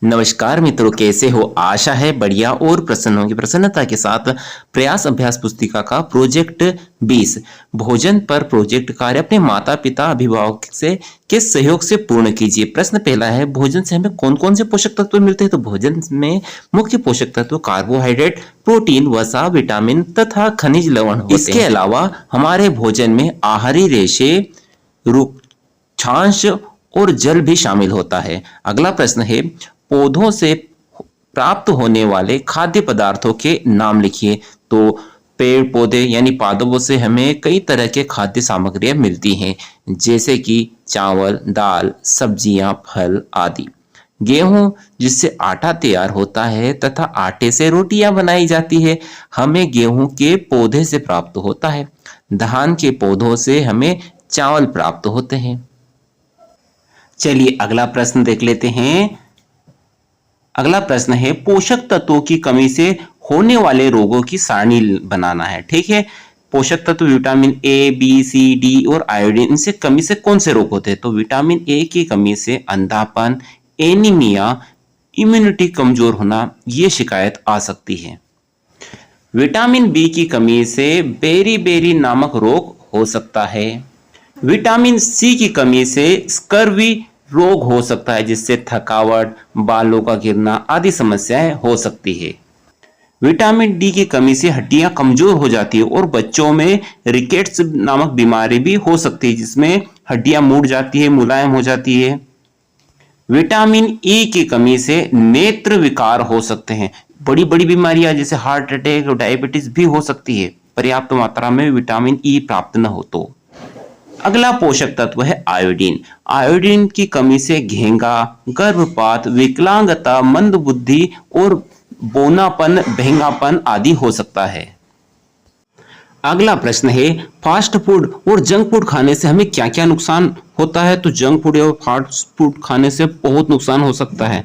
नमस्कार मित्रों, कैसे हो? आशा है बढ़िया और प्रसन्न होंगे। प्रसन्नता के साथ प्रयास अभ्यास पुस्तिका का प्रोजेक्ट 20 भोजन पर प्रोजेक्ट कार्य अपने माता पिता अभिभावक से के सहयोग से पूर्ण कीजिए। प्रश्न पहला है, भोजन से हमें कौन कौन से पोषक तत्व मिलते हैं? तो भोजन में मुख्य पोषक तत्व कार्बोहाइड्रेट, प्रोटीन, वसा, विटामिन तथा खनिज लवण होते हैं। इसके अलावा हमारे भोजन में आहारी रेशे, रुक्षांश और जल भी शामिल होता है। अगला प्रश्न है, पौधों से प्राप्त होने वाले खाद्य पदार्थों के नाम लिखिए। तो पेड़ पौधे यानी पादपों से हमें कई तरह के खाद्य सामग्रियां मिलती हैं, जैसे कि चावल, दाल, सब्जियां, फल आदि। गेहूं जिससे आटा तैयार होता है तथा आटे से रोटियां बनाई जाती है, हमें गेहूं के पौधे से प्राप्त होता है। धान के पौधों से हमें चावल प्राप्त होते हैं। चलिए अगला प्रश्न देख लेते हैं। अगला प्रश्न है, पोषक तत्वों की कमी से होने वाले रोगों की सारणी बनाना है। ठीक है, पोषक तत्व vitamin A, B, C, D और आयोडीन, इनसे कमी से कौन से रोग होते हैं? तो विटामिन ए की कमी से अंधापन, एनीमिया, इम्यूनिटी कमजोर होना, ये शिकायत आ सकती है। विटामिन बी की कमी से बेरी नामक रोग हो सकता है। विटामिन सी की कमी से स्कर्वी रोग हो सकता है, जिससे थकावट, बालों का गिरना आदि समस्याएं हो सकती है। विटामिन डी की कमी से हड्डियां कमजोर हो जाती है और बच्चों में रिकेट्स नामक बीमारी भी हो सकती है, जिसमें हड्डियां मुड़ जाती है, मुलायम हो जाती है। विटामिन ई की कमी से नेत्र विकार हो सकते हैं। बड़ी बड़ी बीमारियां जैसे हार्ट अटैक और डायबिटीज भी हो सकती है, पर्याप्त मात्रा में विटामिन ई प्राप्त न हो तो। अगला पोषक तत्व है आयोडीन। आयोडीन की कमी से घेंगा, गर्भपात, विकलांगता, मंदबुद्धि और बौनापन, बहंगापन आदि हो सकता है। अगला प्रश्न है, फास्ट फूड और जंक फूड खाने से हमें क्या क्या नुकसान होता है? तो जंक फूड और फास्ट फूड खाने से बहुत नुकसान हो सकता है।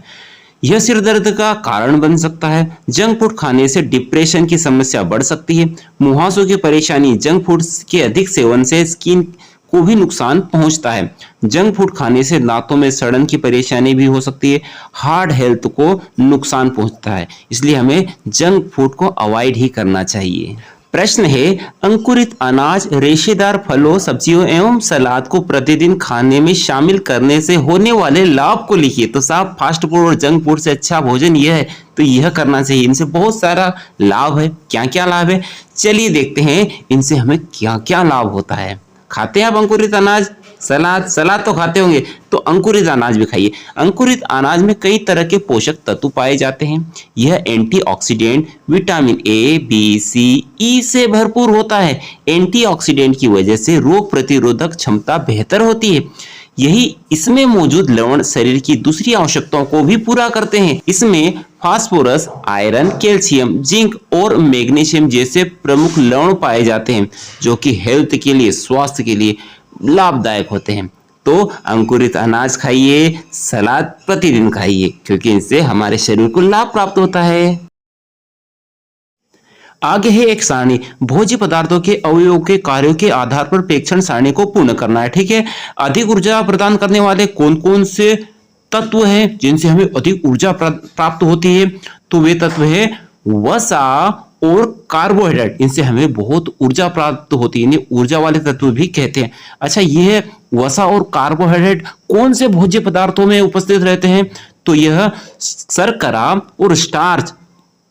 यह सिर दर्द का कारण बन सकता है। जंक फूड खाने से डिप्रेशन की समस्या बढ़ सकती है। मुहासों की परेशानी, जंक फूड के अधिक सेवन से स्किन को भी नुकसान पहुंचता है। जंक फूड खाने से दांतों में सड़न की परेशानी भी हो सकती है। हार्ट हेल्थ को नुकसान पहुंचता है, इसलिए हमें जंक फूड को अवॉइड ही करना चाहिए। प्रश्न है, अंकुरित अनाज, रेशेदार फलों, सब्जियों एवं सलाद को प्रतिदिन खाने में शामिल करने से होने वाले लाभ को लिखिए। तो साहब, फास्ट फूड और जंक फूड से अच्छा भोजन यह है, तो यह करना चाहिए। इनसे बहुत सारा लाभ है। क्या क्या लाभ है, चलिए देखते हैं इनसे हमें क्या क्या लाभ होता है। खाते हैं आप अंकुरित अनाज? सलाद तो खाते होंगे, तो अंकुरित अनाज भी खाइए। अंकुरित अनाज में कई तरह के पोषक तत्व पाए जाते हैं। यह एंटीऑक्सीडेंट, विटामिन ए, बी, सी, ई से भरपूर होता है। एंटीऑक्सीडेंट की वजह से रोग प्रतिरोधक क्षमता बेहतर होती है। यही इसमें मौजूद लवण शरीर की दूसरी आवश्यकताओं को भी पूरा करते हैं। इसमें फास्फोरस, आयरन, कैल्शियम, जिंक और मैग्नीशियम जैसे प्रमुख लवण पाए जाते हैं, जो कि हेल्थ के लिए, स्वास्थ्य के लिए लाभदायक होते हैं। तो अंकुरित अनाज खाइए, सलाद प्रतिदिन खाइए, क्योंकि इनसे हमारे शरीर को लाभ प्राप्त होता है। आगे है एक सारणी। भोज्य पदार्थों के अवयवों के कार्यों के आधार पर प्रेक्षण सारणी को पूर्ण करना है। ठीक है, अधिक ऊर्जा प्रदान करने वाले कौन कौन से तत्व हैं जिनसे हमें अधिक ऊर्जा प्राप्त होती है? तो वे तत्व है वसा और कार्बोहाइड्रेट। इनसे हमें बहुत ऊर्जा प्राप्त होती है, इन्हें ऊर्जा वाले तत्व भी कहते हैं। अच्छा, यह वसा और कार्बोहाइड्रेट कौन से भोज्य पदार्थों में उपस्थित रहते हैं? तो यह शर्करा और स्टार्च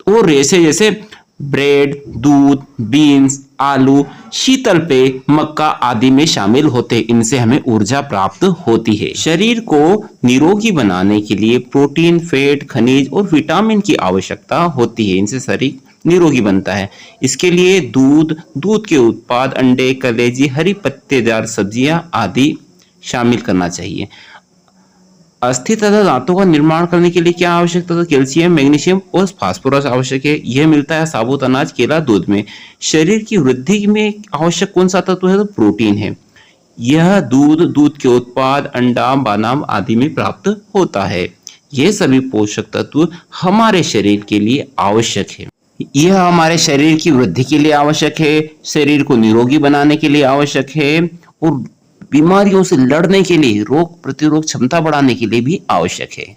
और रेशे जैसे ब्रेड, दूध, बीन्स, आलू, शीतल पेय, मक्का आदि में शामिल होते हैं। इनसे हमें ऊर्जा प्राप्त होती है। शरीर को निरोगी बनाने के लिए प्रोटीन, फैट, खनिज और विटामिन की आवश्यकता होती है। इनसे शरीर निरोगी बनता है। इसके लिए दूध के उत्पाद, अंडे, कलेजी, हरी पत्तेदार सब्जियां आदि शामिल करना चाहिए। अस्थि तथा दांतों का निर्माण करने के लिए क्या आवश्यकता? तो कैल्शियम, मैग्नीशियम और फास्फोरस आवश्यक है। यह मिलता है साबुत अनाज, केला, दूध में। शरीर की वृद्धि में आवश्यक कौन सा तत्व है? तो प्रोटीन है। यह दूध के उत्पाद, अंडा, बादाम आदि में प्राप्त होता है। यह सभी पोषक तत्व हमारे शरीर के लिए आवश्यक है। यह हमारे शरीर की वृद्धि के लिए आवश्यक है, शरीर को निरोगी बनाने के लिए आवश्यक है और बीमारियों से लड़ने के लिए, रोग प्रतिरोधक क्षमता बढ़ाने के लिए भी आवश्यक है।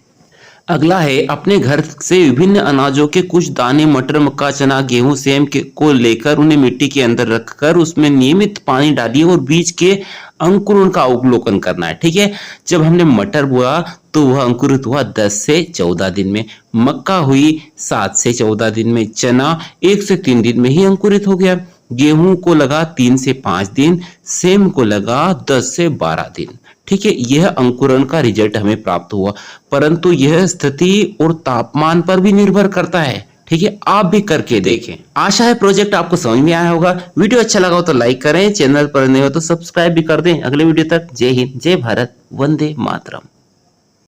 अगला है अपने घर से विभिन्न अनाजों के कुछ दाने मटर मक्का चना गेहूं सेम के को लेकर उन्हें मिट्टी के अंदर रखकर उसमें नियमित पानी डालिए और बीज के अंकुरण का अवलोकन करना है। ठीक है, जब हमने मटर बोया तो वह अंकुरित हुआ 10 से 14 दिन में, मक्का हुई 7 से 14 दिन में, चना 1 से 3 दिन में ही अंकुरित हो गया, गेहूं को लगा 3 से 5 दिन, सेम को लगा 10 से 12 दिन। ठीक है, यह अंकुरण का रिजल्ट हमें प्राप्त हुआ, परंतु यह स्थिति और तापमान पर भी निर्भर करता है। ठीक है, आप भी करके देखें। आशा है प्रोजेक्ट आपको समझ में आया होगा। वीडियो अच्छा लगा हो तो लाइक करें, चैनल पर नए हो तो सब्सक्राइब भी कर दें। अगले वीडियो तक जय हिंद, जय भारत, वंदे मातरम।